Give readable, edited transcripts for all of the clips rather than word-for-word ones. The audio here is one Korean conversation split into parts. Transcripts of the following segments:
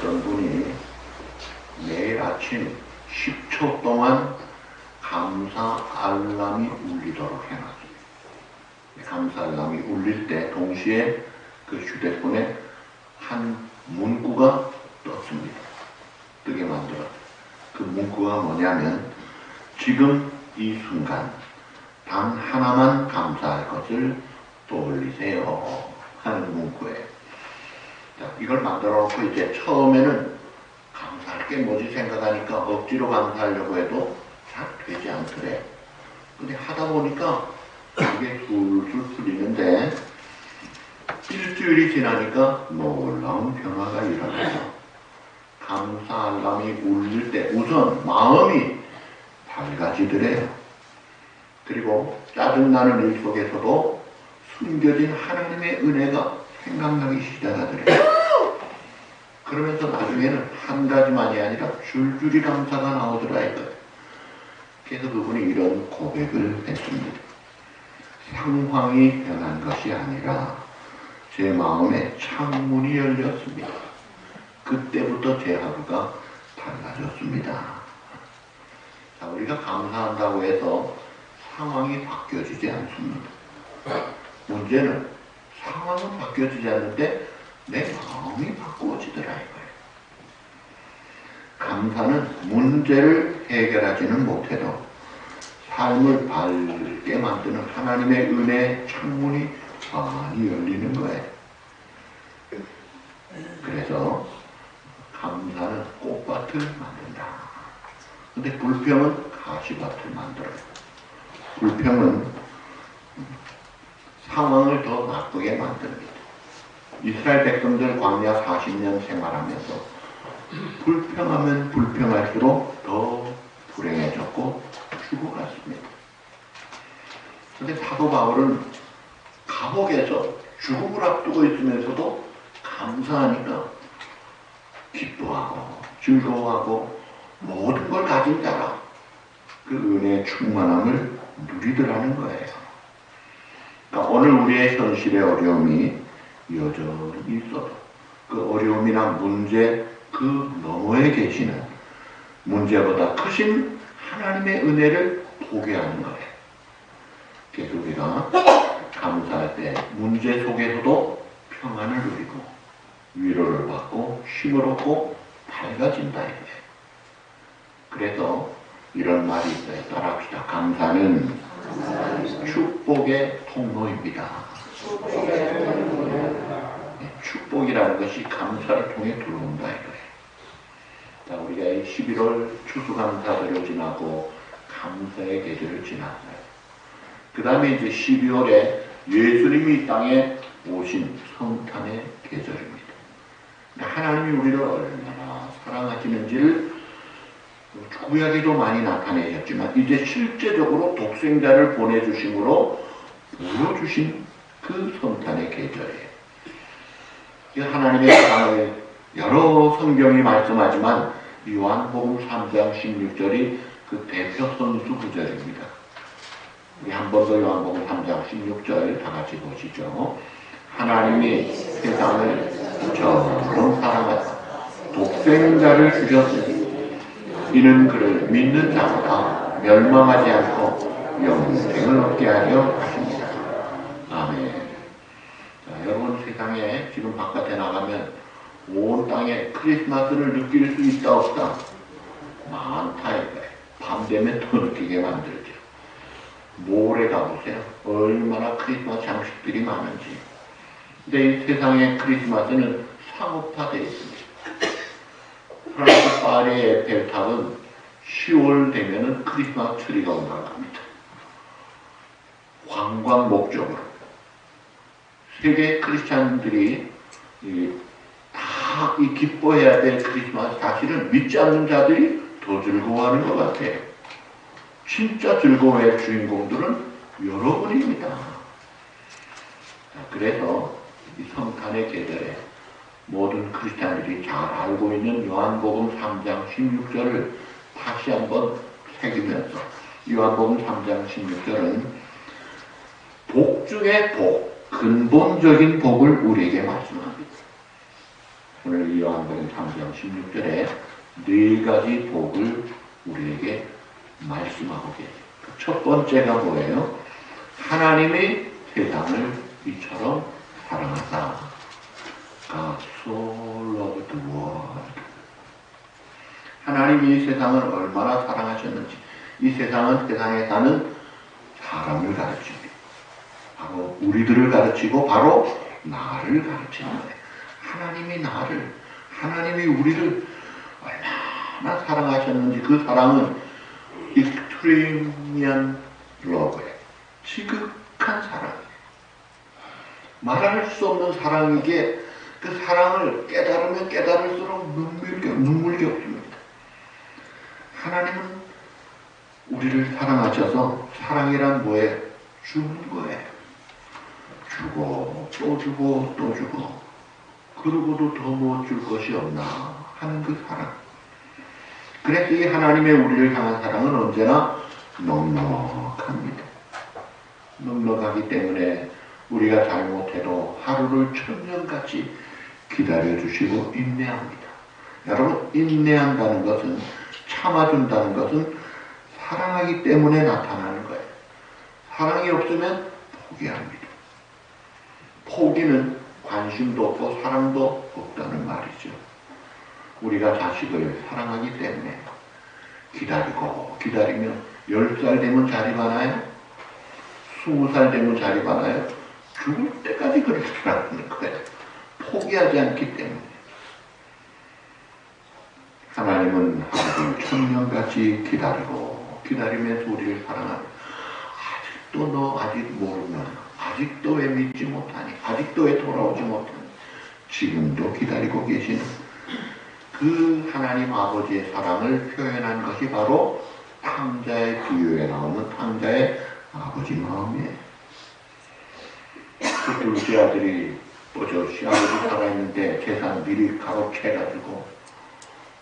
어떤 분이 매일 아침 10초 동안 감사 알람이 울리도록 해놨어요. 감사 알람이 울릴 때 동시에 그 휴대폰에 한 문구가 떴습니다. 뜨게 만들었어요. 그 문구가 뭐냐면 지금 이 순간 단 하나만 감사할 것을 떠올리세요 하는 문구예요. 자, 이걸 만들어 놓고 이제 처음에는 감사할 게 뭐지 생각하니까 억지로 감사하려고 해도 잘 되지 않더래. 근데 하다 보니까 이게 술술 풀리는데 일주일이 지나니까 놀라운 변화가 일어나요. 감사 알람이 울릴 때 우선 마음이 밝아지더래요. 그리고 짜증나는 일 속에서도 숨겨진 하나님의 은혜가 생각나기 시작하더래요. 그러면서 나중에는 한 가지만이 아니라 줄줄이 감사가 나오더라 이거예요. 그래서 그분이 이런 고백을 했습니다. 상황이 변한 것이 아니라 제 마음에 창문이 열렸습니다. 그때부터 제 하루가 달라졌습니다. 자, 우리가 감사한다고 해서 상황이 바뀌어지지 않습니다. 문제는 상황은 바뀌어지지 않는데 내 마음이 바꾸어지더라 이거예요. 감사는 문제를 해결하지는 못해도 삶을 밝게 만드는 하나님의 은혜의 창문이 많이 열리는 거예요. 그래서 감사는 꽃밭을 만든다. 근데 불평은 가시밭을 만들어요. 불평은 상황을 더 나쁘게 만듭니다. 이스라엘 백성들 광야 40년 생활하면서 불평하면 불평할수록 더 불행해졌고 죽어갔습니다. 그런데 사도 바울은 감옥에서 죽음을 앞두고 있으면서도 감사하니까 기뻐하고 즐거워하고 모든 걸 가진 자라 그 은혜의 충만함을 누리더라는 거예요. 그러니까 오늘 우리의 현실의 어려움이 여전히 있어도 그 어려움이나 문제 그 너머에 계시는 문제보다 크신 하나님의 은혜를 보게 하는 거예요. 그래서 우리가 감사할 때 문제 속에서도 평안을 누리고 위로를 받고 힘을 얻고 밝아진다 이거예요. 그래서 이런 말이 있어요. 따라합시다. 감사는 축복의 통로입니다. 축복이라는 것이 감사를 통해 들어온다 이거예요. 자, 우리가 11월 추수감사절을 지나고 감사의 계절을 지났어요. 그 다음에 이제 12월에 예수님이 이 땅에 오신 성탄의 계절입니다. 하나님이 우리를 얼마나 사랑하시는지를 구약에도 많이 나타내셨지만 이제 실제적으로 독생자를 보내주심으로 보여주신 그 성탄의 계절이에요. 하나님의 사랑을 여러 성경이 말씀하지만 요한복음 3장 16절이 그 대표 선수 구절입니다. 우리 한 번 더 요한복음 3장 16절 다 같이 보시죠. 하나님이 세상을 저처럼 사랑하사 독생자를 주셨으니 이는 그를 믿는 자마다 멸망하지 않고 영생을 얻게 하려 하십니다. 아멘. 자, 여러분 세상에 지금 바깥에 나가면 온 땅에 크리스마스를 느낄 수 있다 없다? 많다 이거예요. 밤 되면 더 느끼게 만들죠. 몰에 가보세요. 얼마나 크리스마스 장식들이 많은지. 근데 이 세상의 크리스마스는 상업화되어 있습니다. 프랑스 파리의 에펠탑은 10월 되면은 크리스마스 트리가 올라갑니다. 관광 목적으로. 세계 크리스찬들이 다 이 기뻐해야 될 크리스마스 사실은 믿지 않는 자들이 더 즐거워하는 것 같아요. 진짜 즐거워할 주인공들은 여러분입니다. 그래서 이 성탄의 계절에 모든 크리스찬들이 잘 알고 있는 요한복음 3장 16절을 다시 한번 새기면서 요한복음 3장 16절은 복 중에 복, 근본적인 복을 우리에게 말씀합니다. 오늘 요한복음 3장 16절에 네 가지 복을 우리에게 말씀하고 계세요. 첫 번째가 뭐예요? 하나님이 세상을 이처럼 사랑하사. God so loved the world. 하나님이 이 세상을 얼마나 사랑하셨는지, 이 세상은 세상에 사는 사람을 가르칩니다. 바로 우리들을 가르치고 바로 나를 가르치는 거예요. 하나님이 우리를 얼마나 사랑하셨는지 그 사랑은 extreme love예요. 지극한 사랑이에요. 말할 수 없는 사랑이기에 그 사랑을 깨달으면 깨달을수록 눈물겹습니다. 하나님은 우리를 사랑하셔서 사랑이란 뭐예요? 주는 거예요. 주고 또 주고 또 주고 그러고도 더 못 줄 것이 없나 하는 그 사랑. 그래서 이 하나님의 우리를 향한 사랑은 언제나 넉넉합니다. 넉넉하기 때문에 우리가 잘못해도 하루를 천년같이 기다려주시고 인내합니다. 여러분, 인내한다는 것은, 참아준다는 것은 사랑하기 때문에 나타나는 거예요. 사랑이 없으면 포기합니다. 포기는 관심도 없고 사랑도 없다는 말이죠. 우리가 자식을 사랑하기 때문에 기다리면 10살 되면 자립하나요? 20살 되면 자립하나요? 죽을 때까지 그렇게 살아가는 거예요. 포기하지 않기 때문에. 하나님은 하루를 천년같이 기다리면서 우리를 사랑하는, 아직도 너 아직 모르면, 아직도 왜 믿지 못하니, 아직도 왜 돌아오지 못하니, 지금도 기다리고 계시는 그 하나님 아버지의 사랑을 표현한 것이 바로 탕자의 비유에 나오는 탕자의 아버지 마음이에요. 그 둘째 아들이 저 시아버지 살아있는데 재산 미리 가로채가지고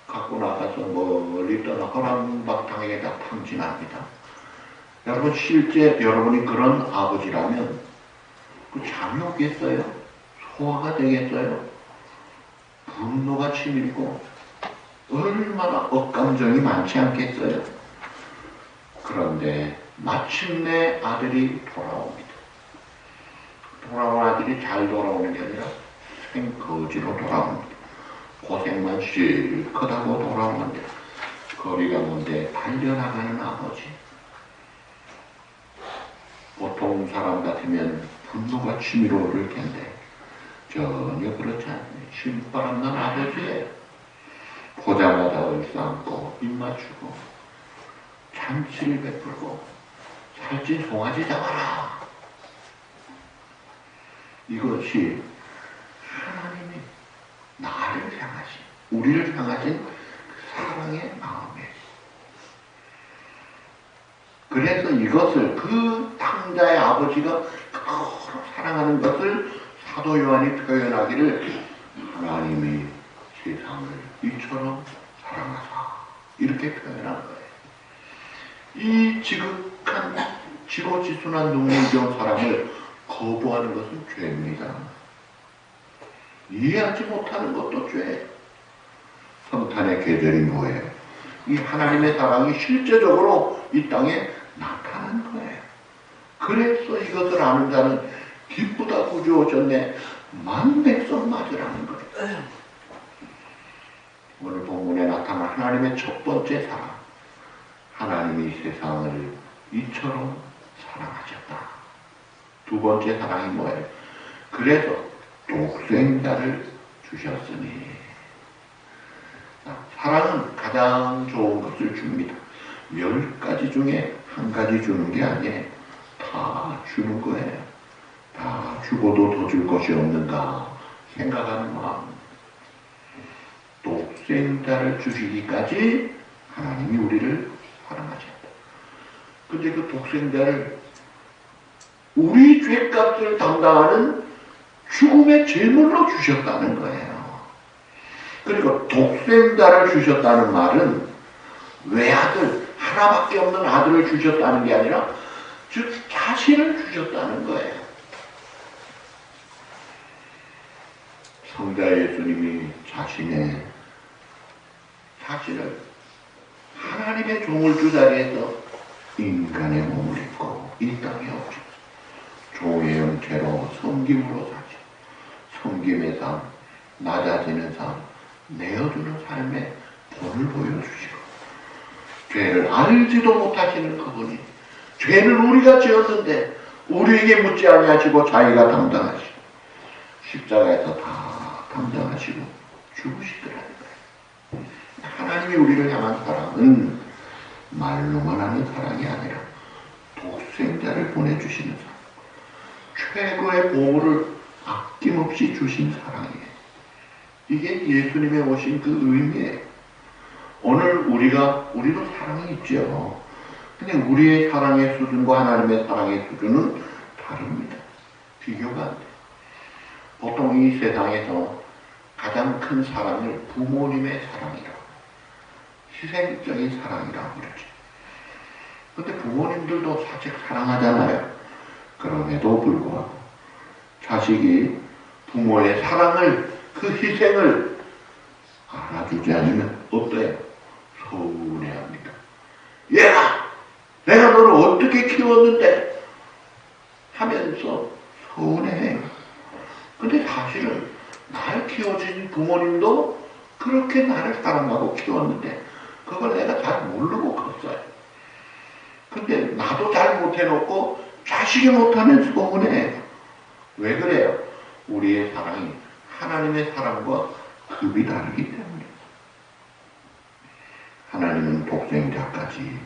갖고 나가서 멀리 떠나 허랑방탕에다 탕진합니다. 여러분, 실제 여러분이 그런 아버지라면 그 잠이 오겠어요? 소화가 되겠어요? 분노가 치밀고 얼마나 억감정이 많지 않겠어요? 그런데 마침내 아들이 돌아옵니다. 돌아온 아들이 잘 돌아오는 게 아니라 생거지로 돌아옵니다. 고생만 실컷 하고 돌아오는데 거리가 먼데 달려나가는 아버지. 보통 사람 같으면 분노가 치밀어 오를 텐데 전혀 그렇지 않아요. 신바람난 아버지예요. 보자마자 얼싸안고 입 맞추고 잔치를 베풀고 살찐 송아지 잡아라. 이것이 하나님이 나를 향하신, 우리를 향하신 사랑의 마음이에요. 그래서 이것을 그 탕자의 아버지가 그토록 사랑하는 것을 사도 요한이 표현하기를 하나님이 세상을 이처럼 사랑하사 이렇게 표현한 거예요. 이 지극한 지고지순한 눈물겨운 사랑을 거부하는 것은 죄입니다. 이해하지 못하는 것도 죄예요. 성탄의 계절이 뭐예요? 이 하나님의 사랑이 실제적으로 이 땅에 나타난 거예요. 그래서 이것을 아는 자는 기쁘다 구주 오셨네 만백성 맞으라는 거예요. 오늘 본문에 나타난 하나님의 첫 번째 사랑. 하나님이 세상을 이처럼 사랑하셨다. 두 번째 사랑이 뭐예요? 그래서 독생자를 주셨으니. 사랑은 가장 좋은 것을 줍니다. 10가지 중에 한 가지 주는 게 아니에요. 다 주는 거예요. 다 주고도 더 줄 것이 없는가 생각하는 마음. 독생자를 주시기까지 하나님이 우리를 사랑하셨다. 근데 그 독생자를 우리 죄값을 담당하는 죽음의 제물로 주셨다는 거예요. 그리고 독생자를 주셨다는 말은 외아들, 하나밖에 없는 아들을 주셨다는 게 아니라 즉 자신을 주셨다는 거예요. 성자 예수님이 자신의 자신을 하나님의 종을 주 자리에서 인간의 몸을 입고 이 땅에 오셔서 종의 형체로 섬김으로 사시, 섬김의 삶, 낮아지는 삶, 내어주는 삶의 본을 보여주시고, 죄를 알지도 못하시는 그분이 죄는 우리가 지었는데 우리에게 묻지 아니하시고 자기가 담당하시고 십자가에서 다 담당하시고 죽으시더라는 거예요. 하나님이 우리를 향한 사랑은 말로만 하는 사랑이 아니라 독생자를 보내주시는 사랑, 최고의 보물을 아낌없이 주신 사랑이에요. 이게 예수님의 오신 그 의미예요. 오늘 우리도 사랑이 있죠. 근데 우리의 사랑의 수준과 하나님의 사랑의 수준은 다릅니다. 비교가 안 돼요. 보통 이 세상에서 가장 큰 사랑을 부모님의 사랑이라고, 희생적인 사랑이라고 그러죠. 근데 부모님들도 사실 사랑하잖아요. 그럼에도 불구하고 자식이 부모의 사랑을, 그 희생을 알아주지 않으면 어때요? 서운해합니다. 얘가 내가 너를 어떻게 키웠는데 하면서 서운해해요. 근데 사실은 날 키워준 부모님도 그렇게 나를 사랑하고 키웠는데 그걸 내가 잘 모르고 컸어요. 근데 나도 잘 못해놓고 자식이 못하면 서운해해요. 왜 그래요? 우리의 사랑이 하나님의 사랑과 급이 다르기 때문에. 하나님은 독생자까지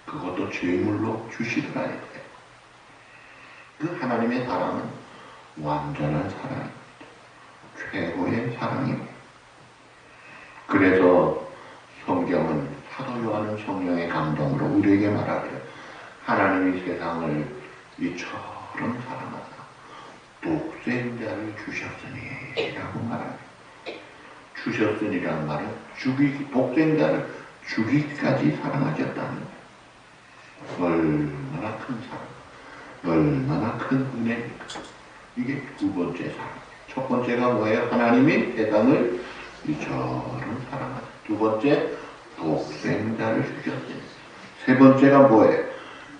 그것도 죄물로 주시더라 했어요. 그 하나님의 사랑은 완전한 사랑입니다. 최고의 사랑입니다. 그래서 성경은, 사도 요한은 성령의 감동으로 우리에게 말하기를 하나님이 세상을 이처럼 사랑하사 독생자를 주셨으니 라고 말합니다. 주셨으니라는 말은 독생자를 주기까지 사랑하셨다는 거예요. 얼마나 큰 사랑, 얼마나 큰 은혜입니까? 이게 두 번째 사랑. 첫 번째가 뭐예요? 하나님이 세상을 이처럼 사랑하사. 두 번째, 독생자를 주셨으니. 세 번째가 뭐예요?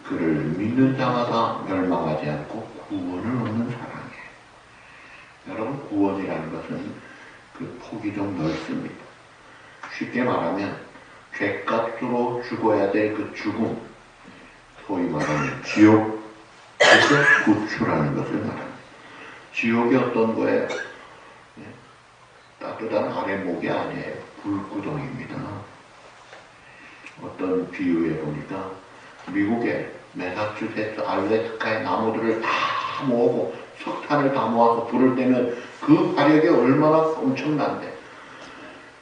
그를 믿는 자마다 멸망하지 않고 구원을 얻는 사랑이에요. 여러분, 구원이라는 것은 그 폭이 좀 넓습니다. 쉽게 말하면 죄값으로 죽어야 될 그 죽음, 소위 말하는 지옥에서 구출하는 것을 말합니다. 지옥이 어떤 거예요? 따뜻한 아랫목이 아니에요. 불구덩입니다. 어떤 비유에 보니까 미국의 매사추세츠 알래스카의 나무들을 다 모으고 석탄을 다 모아서 불을 떼면 그 화력이 얼마나 엄청난데,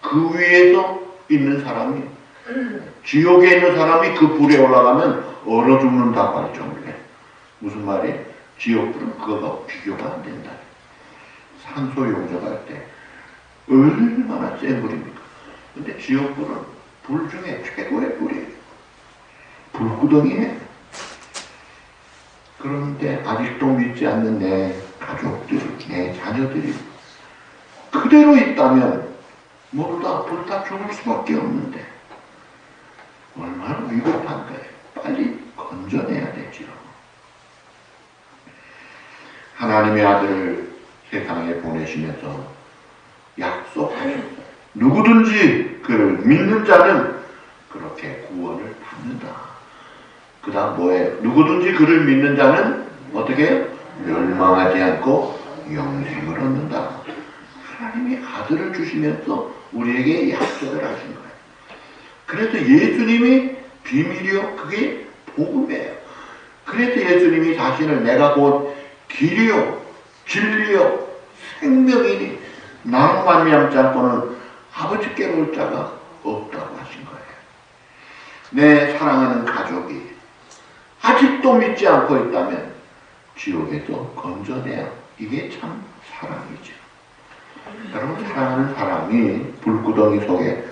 그 위에서 있는 사람이, 지옥에 있는 사람이 그 불에 올라가면 얼어 죽는다 말이죠. 무슨 말이에요? 지옥불은 그거가 비교가 안 된다. 산소 용접할 때 얼마나 센 불입니까? 근데 지옥불은 불 중에 최고의 불이에요. 불구덩이에요. 그런데 아직도 믿지 않는 내 가족들, 내 자녀들이 그대로 있다면 모두 다 불타 죽을 수밖에 없는데 얼마나 위급한 거예요. 빨리 건져내야 되지요. 하나님의 아들을 세상에 보내시면서 약속하셨어요. 누구든지 그를 믿는 자는 그렇게 구원을 받는다. 그 다음 뭐예요? 누구든지 그를 믿는 자는 어떻게 해요? 멸망하지 않고 영생을 얻는다. 하나님이 아들을 주시면서 우리에게 약속을 하신 거예요. 그래서 예수님이 비밀이요, 그게 복음이에요. 그래서 예수님이 자신을 내가 곧 길이요 진리요 생명이니 나로 말미암지 않고는 아버지께로 올 자가 없다고 하신 거예요. 내 사랑하는 가족이 아직도 믿지 않고 있다면 지옥에서 건져내야 이게 참 사랑이죠. 여러분, 사랑하는 사람이 불구덩이 속에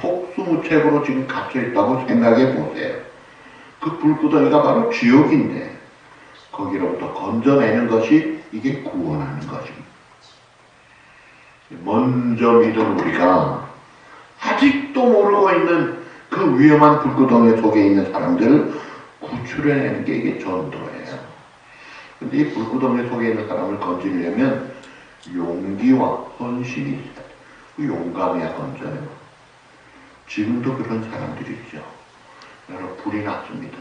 속수무책으로 지금 갇혀있다고 생각해 보세요. 그 불구덩이가 바로 지옥인데 거기로부터 건져내는 것이 이게 구원하는 것입니다. 먼저 믿은 우리가 아직도 모르고 있는 그 위험한 불구덩이 속에 있는 사람들을 구출해내는 게 이게 전도예요. 근데 이 불구덩이 속에 있는 사람을 건지려면 용기와 헌신이 있어요. 그 용감해야 건져요. 지금도 그런 사람들이 있죠. 여러분, 불이 났습니다.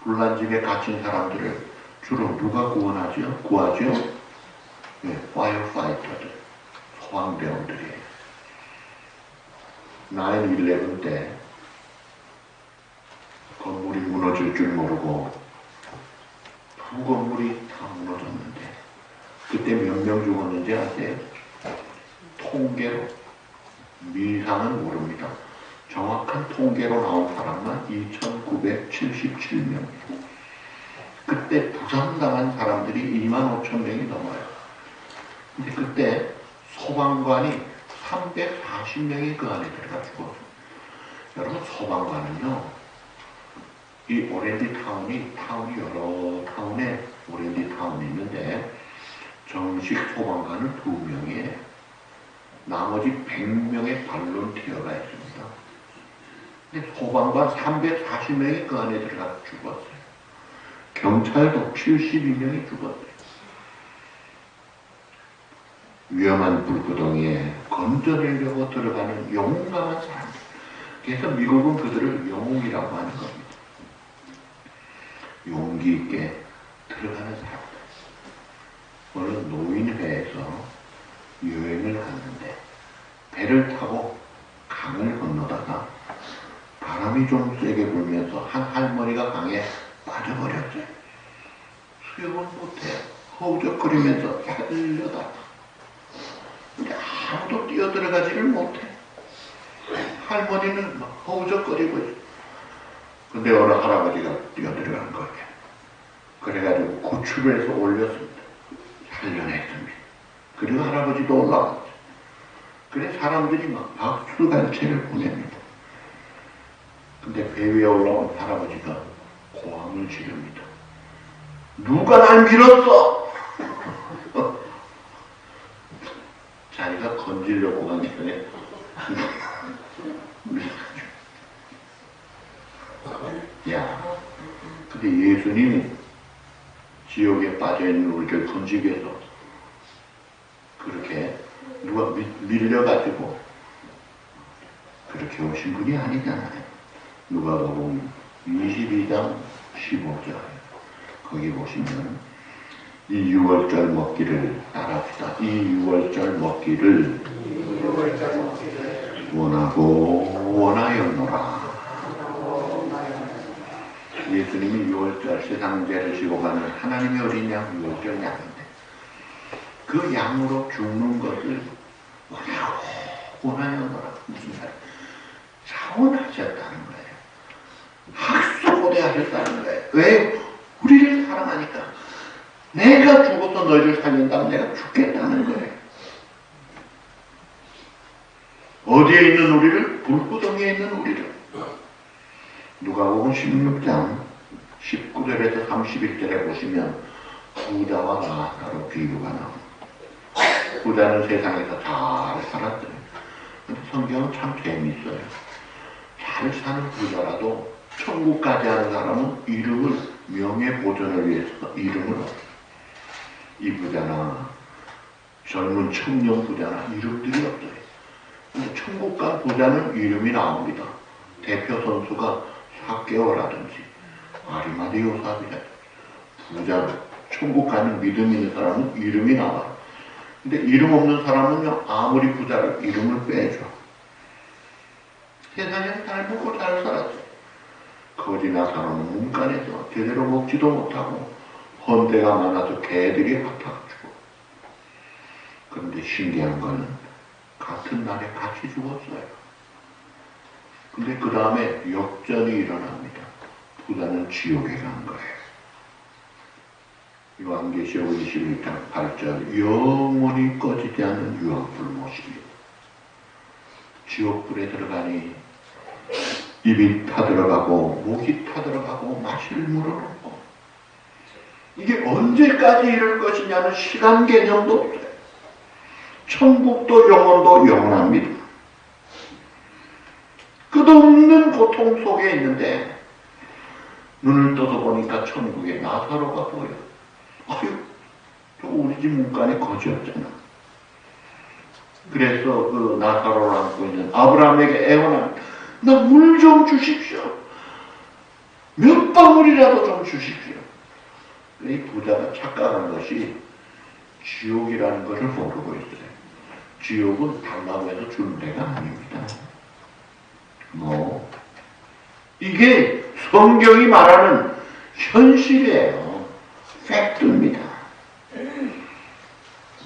불난 집에 갇힌 사람들을 주로 누가 구하죠? 네, 파이어파이터들, 소방대원들이에요. 9/11 때 건물이 무너질 줄 모르고 두 건물이 다 무너졌는데 그때 몇 명 죽었는지 아세요? 통계로, 미상은 모릅니다. 정확한 통계로 나온 사람만 2,977명. 그때 부상당한 사람들이 25,000명이 넘어요. 근데 그때 소방관이 340명이 그 안에 들어가 죽었어요. 여러분, 소방관은요, 이 오렌지 타운이 여러 타운에 오렌지 타운이 있는데 정식 소방관은 2명이에요. 나머지 100명의 발론티어가 있습니다. 근데 소방관 340명이 그 안에 들어가 죽었어요. 경찰도 72명이 죽었어요. 위험한 불구덩이에 건져내려고 들어가는 용감한 사람들. 그래서 미국은 그들을 영웅이라고 하는 겁니다. 용기 있게 들어가는 사람들. 오늘 노인회에서 여행을 갔는데 배를 타고 강을 건너다가 바람이 좀 세게 불면서 한 할머니가 강에 빠져버렸어요. 수영을 못해요. 허우적거리면서 살려다가. 근데 아무도 뛰어들어가지를 못해. 할머니는 막 허우적거리고 있어. 근데 어느 할아버지가 뛰어들어간 거예요. 그래가지고 구출을 해서 올렸습니다. 살려냈습니다. 그리고 할아버지도 올라왔죠. 그래 사람들이 막 박수갈채를 보냅니다. 근데 배 위에 올라온 할아버지가 고함을 지릅니다. 누가 날 밀었어? 자기가 건지려고 가기 전에 야, 근데 예수님이 지옥에 빠져있는 우리를 건지기 위해서 그렇게 누가 밀려가지고 그렇게 오신 분이 아니잖아요. 누가복음 22장 15절 거기 보시면 이 6월절 먹기를 따라합시다. 이 6월절 먹기를 원하고 원하였노라. 예수님이 6월절 세상 죄를 지고 가는 하나님의 어린 양 6월절 양인데 그 양으로 죽는 것을 원하고 원하였노라. 무슨 말이에요? 자원하셨다는 거예요. 학수고대하셨다는 거예요. 왜? 우리를 사랑하니까. 내가 죽어서 너희를 살린다면 내가 죽겠다는 거예요. 어디에 있는 우리를? 불구덩이에 있는 우리를. 누가복음 16장 19절에서 31절에 보시면 부자와 라자로 비유가 나옵니다. 부자는 세상에서 잘 살았어요. 근데 성경은 참 재미있어요. 잘 사는 부자라도 천국 가지 않은 사람은 이름을, 명예 보존을 위해서 이름을 얻어요. 이 부자나 젊은 청년 부자나 이름들이 없어요. 근데 천국 간 부자는 이름이 나옵니다. 대표 선수가 삭개오라든지 아리마대 요셉이라. 부자, 천국 가는 믿음 있는 사람은 이름이 나와요. 근데 이름 없는 사람은요, 아무리 부자를 이름을 빼줘. 세상에서 잘 먹고 잘 살았어요. 거지나 사람은 문간에서 제대로 먹지도 못하고 헌대가 많아서 개들이 핫하고. 그런데 신기한 거는 같은 날에 같이 죽었어요. 근데 그 다음에 역전이 일어납니다. 부자는 지옥에 간 거예요. 요한계시록 21장 8절 영원히 꺼지지 않는 유황불 모시리. 지옥불에 들어가니 입이 타들어가고 목이 타들어가고 마실 물은 없고. 이게 언제까지 이럴 것이냐는 시간 개념도 없어요. 천국도 영원도 영원합니다. 끝없는 고통 속에 있는데 눈을 떠서 보니까 천국에 나사로가 보여. 아유, 저 우리 집 문간에 거지였잖아. 그래서 그 나사로를 안고 있는 아브라함에게 애원합니다. 나 물 좀 주십시오. 몇 방울이라도 좀 주십시오. 이 부자가 착각한 것이 지옥이라는 것을 모르고 있어요. 지옥은 달라고 해서 주는 데가 아닙니다. 이게 성경이 말하는 현실이에요. 팩트입니다.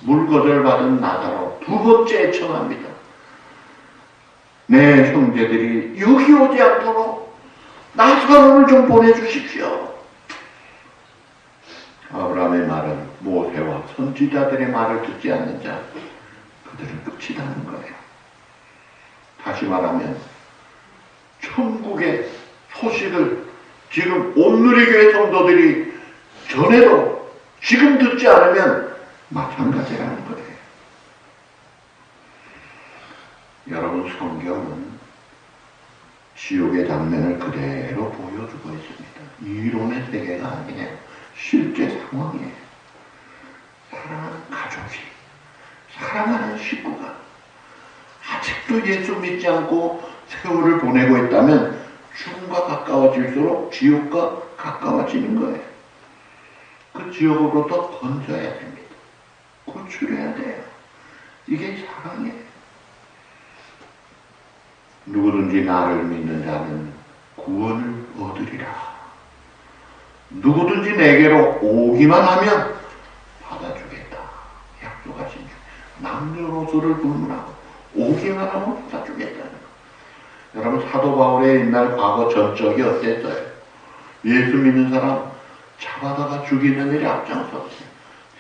물 거절받은 나사로 두 번째 청합니다. 내 형제들이 여기 오지 않도록 나사로를 좀 보내주십시오. 아브라함의 말은 모세와 선지자들의 말을 듣지 않는 자, 그들은 끝이 나는 거예요. 다시 말하면 천국의 소식을 지금 온누리교회 성도들이 전해도 지금 듣지 않으면 마찬가지라는 거예요. 여러분, 성경은 지옥의 장면을 그대로 보여주고 있습니다. 이론의 세계가 아니에요. 실제 상황이에요. 사랑하는 가족이, 사랑하는 식구가 아직도 예수 믿지 않고 세월을 보내고 있다면 죽음과 가까워질수록 지옥과 가까워지는 거예요. 그 지옥으로부터 건져야 됩니다. 구출해야 돼요. 이게 사랑이에요. 누구든지 나를 믿는 자는 구원을 얻으리라. 누구든지 내게로 오기만 하면 받아주겠다. 약속하신 주. 남녀노소를 불문하고 오기만 하면 받아주겠다는 거. 여러분, 사도 바울의 옛날 과거 전적이 어땠어요? 예수 믿는 사람 잡아다가 죽이는 일이 앞장섰어요.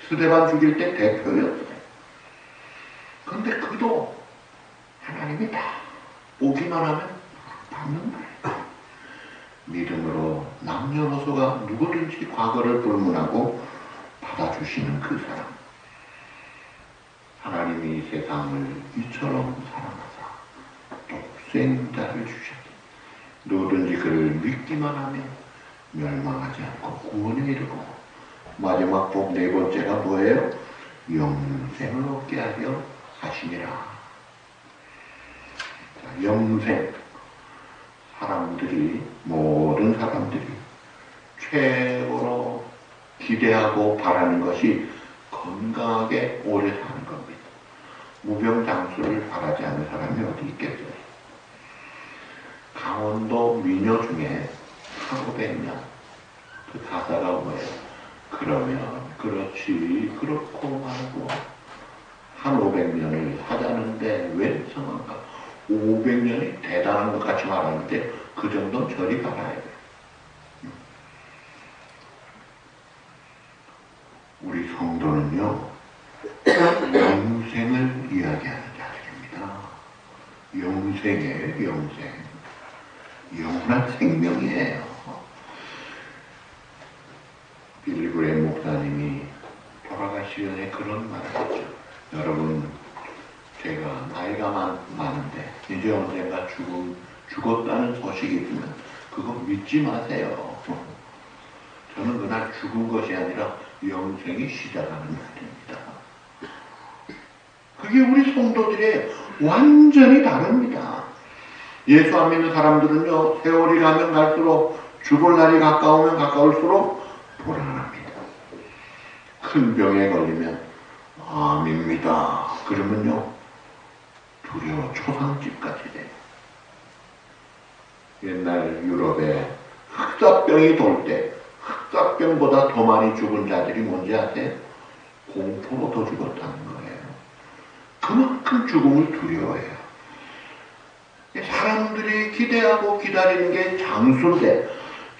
스데반 죽일 때 대표였어요. 그런데 그도 하나님이 다 오기만 하면 받는 거예요. 믿음으로 남녀노소가 누구든지 과거를 불문하고 받아주시는 그 사람. 하나님이 이 세상을 이처럼 사랑하사 독생자를 주셨다. 누구든지 그를 믿기만 하면 멸망하지 않고 구원에 이르고, 마지막 복 네 번째가 뭐예요? 영생을 얻게 하려 하시니라. 자, 영생. 모든 사람들이 최고로 기대하고 바라는 것이 건강하게 오래 사는 겁니다. 무병장수를 바라지 않는 사람이 어디 있겠어요? 강원도 민요 중에 1500년, 그 가사가 뭐예요? 그러면 그렇지 그렇고 말고 한 500년을 하자는데 왜 성한가? 500년이 대단한 것 같이 말하는데 그 정도는 저리 가라야 돼요. 우리 성도는요, 영생을 이야기하는 자들입니다. 영생이에요, 영생. 영원한 생명이에요. 빌리그레 목사님이 돌아가시기 전에 그런 말을 했죠. 여러분, 제가 나이가 많은데 이제 언젠가 죽었다는 소식이 있으면 그거 믿지 마세요. 저는 그날 죽은 것이 아니라 영생이 시작하는 날입니다. 그게 우리 성도들의 완전히 다릅니다. 예수 안 믿는 사람들은요, 세월이 가면 갈수록 죽을 날이 가까우면 가까울수록 불안합니다. 큰 병에 걸리면 암입니다. 그러면요, 두려워 초상집까지 돼요. 옛날 유럽에 흑사병이 돌 때 흑사병보다 더 많이 죽은 자들이 뭔지 아세요? 공포로 더 죽었다는 거예요. 그만큼 죽음을 두려워해요. 사람들이 기대하고 기다리는 게 장수인데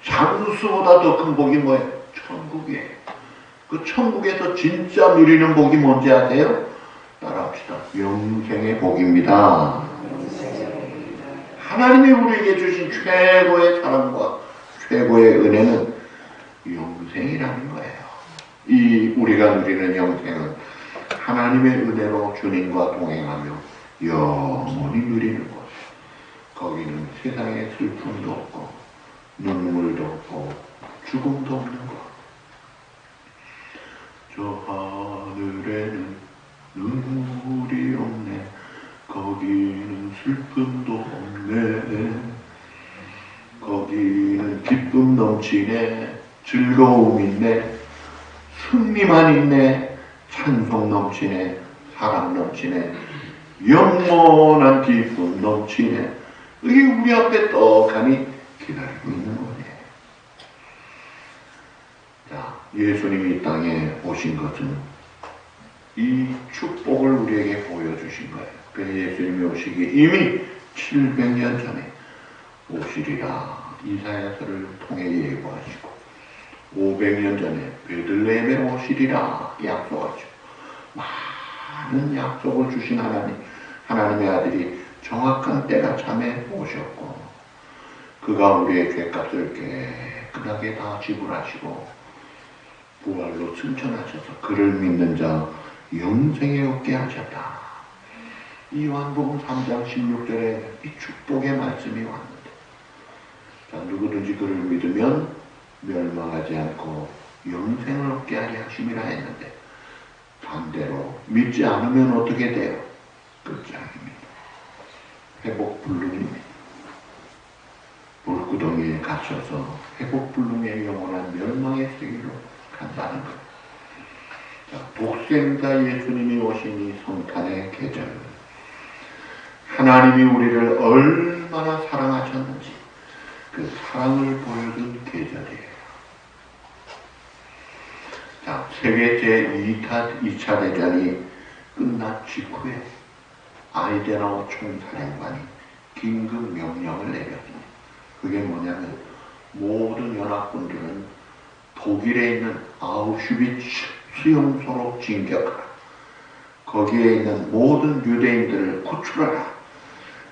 장수보다 더 큰 복이 뭐예요? 천국이에요. 그 천국에서 진짜 누리는 복이 뭔지 아세요? 따라합시다. 영생의 복입니다. 하나님이 우리에게 주신 최고의 사랑과 최고의 은혜는 영생이라는 거예요. 이 우리가 누리는 영생은 하나님의 은혜로 주님과 동행하며 영원히 누리는 곳. 거기는 세상에 슬픔도 없고 눈물도 없고 죽음도 없는 곳. 저 하늘에는 눈물이 없네. 거기는 슬픔도 없네. 거기는 기쁨 넘치네. 즐거움 있네. 승리만 있네. 찬송 넘치네. 사랑 넘치네. 영원한 기쁨 넘치네. 이게 우리 앞에 떡하니 기다리고 있는 거네. 자, 예수님이 이 땅에 오신 것은 이 축복을 우리에게 보여주신 거예요. 그래서 예수님이 오시기 이미 700년 전에 오시리라 이사야서를 통해 예고하시고 500년 전에 베들레헴에 오시리라 약속하시고 많은 약속을 주신 하나님의 아들이 정확한 때가 참에 오셨고 그가 우리의 죄값을 깨끗하게 다 지불하시고 부활로 승천하셔서 그를 믿는 자 영생에 얻게 하셨다. 이 요한복음 3장 16절에 이 축복의 말씀이 왔는데 자, 누구든지 그를 믿으면 멸망하지 않고 영생을 얻게 하려 하심이라 했는데 반대로 믿지 않으면 어떻게 돼요? 끝장입니다. 회복불능입니다. 불구덩이에 갇혀서 회복불능의 영원한 멸망의 세계로 간다는 것. 자, 독생자 예수님이 오신 이 성탄의 계절, 하나님이 우리를 얼마나 사랑하셨는지 그 사랑을 보여준 계절이에요. 자, 세계 제2차 대전이 끝난 직후에 아이젠하워 총사령관이 긴급 명령을 내렸습니다. 그게 뭐냐면 모든 연합군들은 독일에 있는 아우슈비츠 수용소로 진격하라. 거기에 있는 모든 유대인들을 구출하라.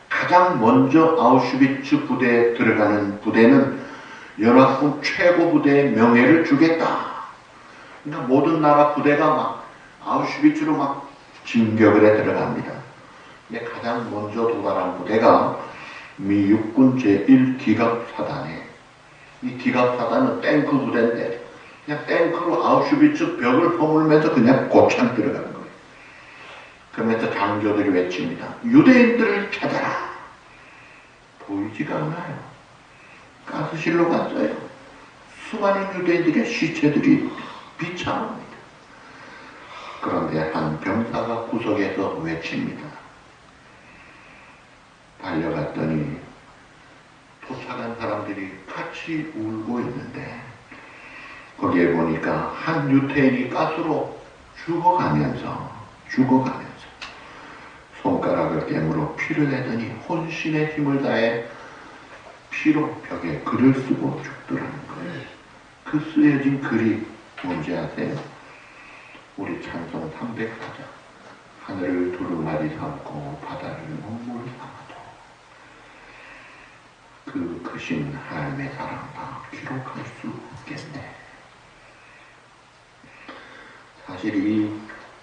가장 먼저 아우슈비츠 부대에 들어가는 부대는 연합군 최고 부대의 명예를 주겠다. 그러니까 모든 나라 부대가 막 아우슈비츠로 막 진격을 해 들어갑니다. 근데 가장 먼저 도달한 부대가 미 육군 제1기갑사단이에요. 이 기갑사단은 탱크 부대인데 그냥 탱크로 아우슈비츠 벽을 허물면서 그냥 곧장 들어가는 거예요. 그러면서 장교들이 외칩니다. 유대인들을 찾아라. 보이지가 않아요. 가스실로 갔어요. 수많은 유대인들의 시체들이 비참합니다. 그런데 한 병사가 구석에서 외칩니다. 달려갔더니 도착한 사람들이 같이 울고 있는데 거기에 보니까 한 유태인이 가스로 죽어가면서 손가락을 깨물어 피를 내더니 혼신의 힘을 다해 피로 벽에 글을 쓰고 죽더라는 거예요. 그 쓰여진 글이 뭔지 아세요? 우리 찬송 304장. 하늘을 두루마리 삼고 바다를 눈물 삼아도 그 크신 하나님의 사랑 다 기록할 수 없겠네. 사실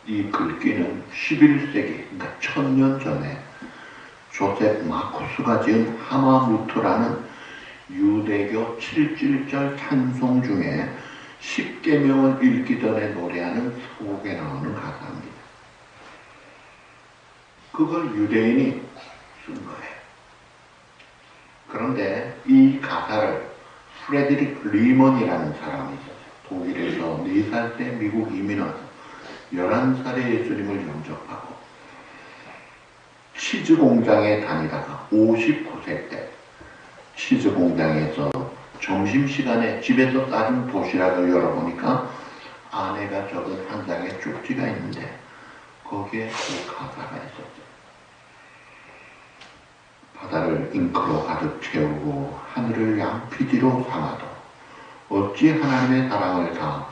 이 글귀는 11세기, 그러니까 1000년 전에 조셉 마쿠스가 지은 하마무트라는 유대교 7.1절 찬송 중에 10계명을 읽기 전에 노래하는 속에 나오는 가사입니다. 그걸 유대인이 쓴 거예요. 그런데 이 가사를 프레드릭 리먼이라는 사람이 있었어요. 독일에서 4살 때 미국 이민 와서 11살에 예수님을 영접하고 치즈 공장에 다니다가 59세 때 치즈 공장에서 점심시간에 집에서 싸준 도시락을 열어보니까 아내가 적은 한 장의 쪽지가 있는데 거기에 그 가사가 있었어요. 바다를 잉크로 가득 채우고 하늘을 양피지로 삼아도 어찌 하나님의 사랑을 다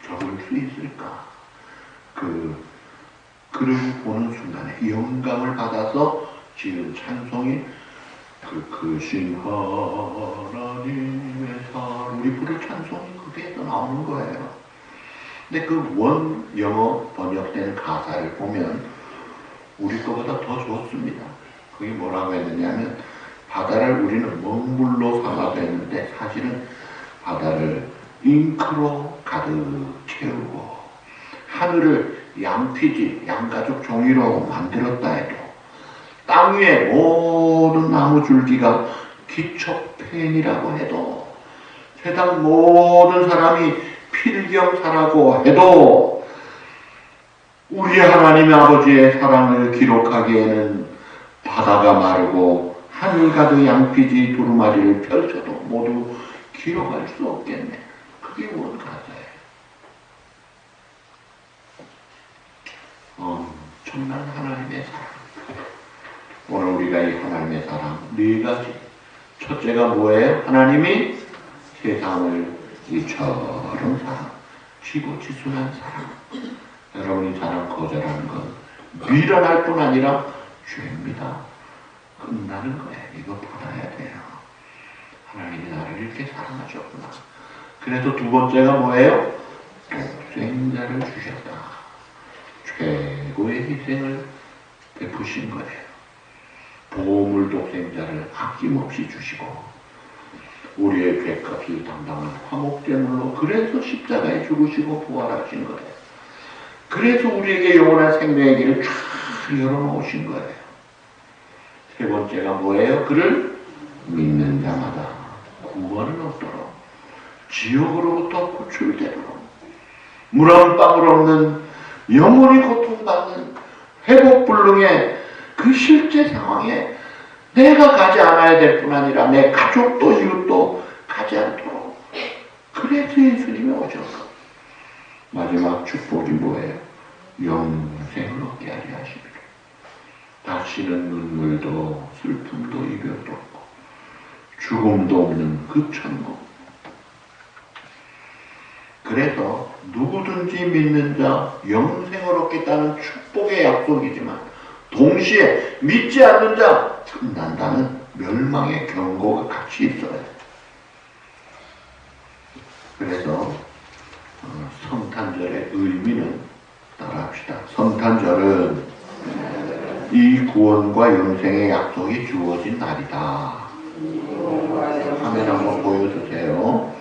적을 수 있을까? 그 글을 보는 순간에 영감을 받아서 지은 찬송이 그 크신 하나님의 사랑, 우리 부를 찬송이 거기에서 나오는 거예요. 근데 그 원 영어 번역된 가사를 보면 우리 거보다 더 좋습니다. 그게 뭐라고 했느냐면 바다를 우리는 먹물로 삼아서 했는데 사실은 바다를 잉크로 가득 채우고 하늘을 양피지, 양가죽 종이로 만들었다 해도 땅 위에 모든 나무 줄기가 기초펜이라고 해도 세상 모든 사람이 필경사라고 해도 우리 하나님 아버지의 사랑을 기록하기에는 바다가 마르고 하늘 가득 양피지 두루마리를 펼쳐도 모두 기록할 수 없겠네. 그게 원 가사예요. 정말 하나님의 사랑. 오늘 우리가 이 하나님의 사랑 네 가지. 첫째가 뭐예요? 하나님이 세상을 이처럼 사랑, 지고지순한 사랑. 여러분이 사랑 거절하는 건 미련할 뿐 아니라 죄입니다. 끝나는 거예요. 이거 받아야 돼요. 하나님이 나를 이렇게 사랑하셨구나. 그래서 두 번째가 뭐예요? 독생자를 주셨다. 최고의 희생을 베푸신 거예요. 보물 독생자를 아낌없이 주시고 우리의 죄값을 담당한 화목제물로 그래서 십자가에 죽으시고 부활하신 거예요. 그래서 우리에게 영원한 생명의 길을 쫙 열어놓으신 거예요. 세 번째가 뭐예요? 그를 믿는 자마다 구원을 얻도록 지옥으로부터 구출되도록 물 한 방울 없는 영원히 고통받는 회복불능의 그 실제 상황에 내가 가지 않아야 될 뿐 아니라 내 가족도 이웃도 가지 않도록 그래서 예수님이 오셨어. 마지막 축복이 뭐예요? 영생을 얻게 하려 하십니다. 다시는 눈물도 슬픔도 이별도 없고 죽음도 없는 그 천국. 그래서 누구든지 믿는 자 영생을 얻겠다는 축복의 약속이지만 동시에 믿지 않는 자 끝난다는 멸망의 경고가 같이 있어요. 그래서 성탄절의 의미는 따라합시다. 성탄절은 이 구원과 영생의 약속이 주어진 날이다. 화면 한번 보여주세요.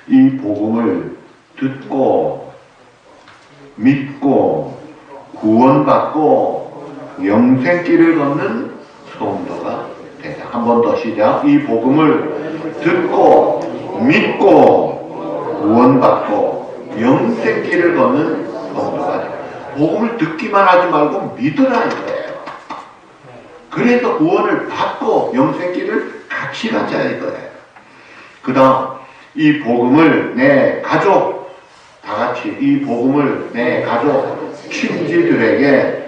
이 복음을 듣고 믿고 구원받고 영생길을 걷는 성도가 되자. 한 번 더 시작. 이 복음을 듣고 믿고 구원받고 영생길을 걷는 성도가 되자. 복음을 듣기만 하지 말고 믿으라 이거예요. 그래서 구원을 받고 영생길을 같이 가자 이거예요. 그 다음 이 복음을 내 가족 다 같이 이 복음을 내 가족 친지들에게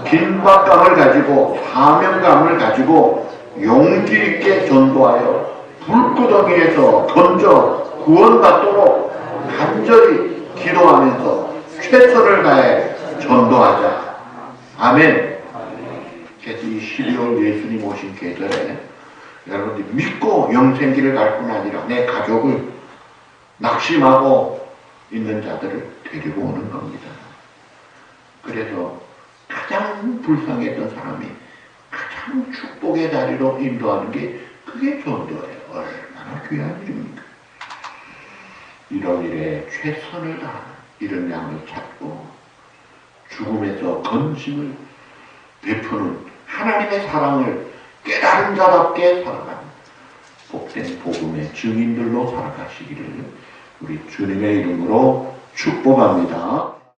긴박감을 가지고 사명감을 가지고 용기 있게 전도하여 불구덩이에서 던져 구원받도록 간절히 기도하면서 최선을 다해 전도하자. 아멘. 그래서 이 12월 예수님 오신 계절에 여러분들이 믿고 영생길을 갈 뿐 아니라 내 가족을 낙심하고 있는 자들을 데리고 오는 겁니다. 그래서 가장 불쌍했던 사람이 가장 축복의 자리로 인도하는 게 그게 전도예요. 얼마나 귀한 일입니까? 이런 일에 최선을 다하는 이런 양을 찾고 죽음에서 건심을 베푸는 하나님의 사랑을 깨달은 자답게 살아가는 복된 복음의 증인들로 살아가시기를 우리 주님의 이름으로 축복합니다.